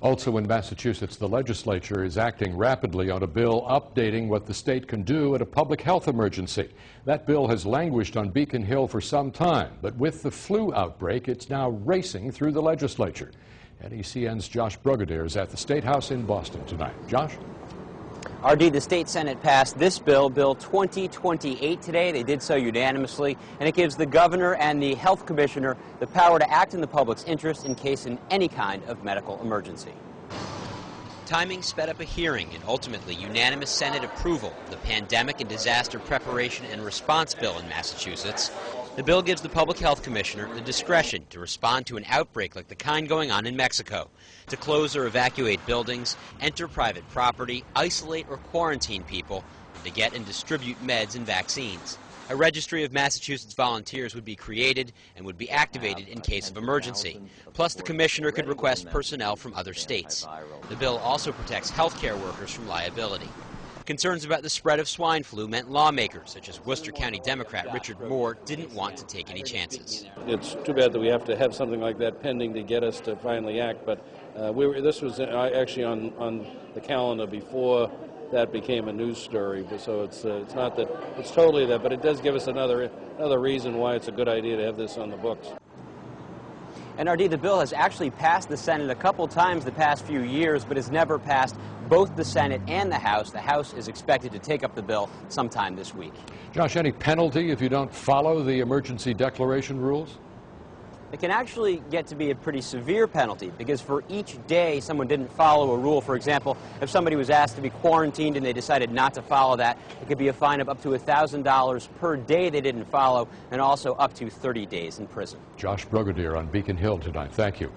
Also in Massachusetts, the legislature is acting rapidly on a bill updating what the state can do at a public health emergency. That bill has languished on Beacon Hill for some time, but with the flu outbreak, it's now racing through the legislature. NECN's Josh Brugadier is at the State House in Boston tonight. Josh? RD, the state Senate passed this bill, Bill 2028 today. They did so unanimously, and it gives the governor and the health commissioner the power to act in the public's interest in case in any kind of medical emergency. Timing sped up a hearing and ultimately unanimous Senate approval of the Pandemic and Disaster Preparation and Response Bill in Massachusetts. The bill gives the Public Health Commissioner the discretion to respond to an outbreak like the kind going on in Mexico, to close or evacuate buildings, enter private property, isolate or quarantine people, and to get and distribute meds and vaccines. A registry of Massachusetts volunteers would be created and would be activated in case of emergency. Plus, the commissioner could request personnel from other states. The bill also protects healthcare workers from liability. Concerns about the spread of swine flu meant lawmakers, such as Worcester County Democrat Richard Moore, didn't want to take any chances. It's too bad that we have to have something like that pending to get us to finally act, but this was actually on the calendar before that became a news story, so it's not that it's totally that, but it does give us another reason why it's a good idea to have this on the books. And RD, the bill has actually passed the Senate a couple times the past few years, but has never passed both the Senate and the House. The House is expected to take up the bill sometime this week. Josh, any penalty if you don't follow the emergency declaration rules? It can actually get to be a pretty severe penalty, because for each day someone didn't follow a rule, for example, if somebody was asked to be quarantined and they decided not to follow that, it could be a fine of up to $1,000 per day they didn't follow, and also up to 30 days in prison. Josh Brugadier on Beacon Hill tonight. Thank you.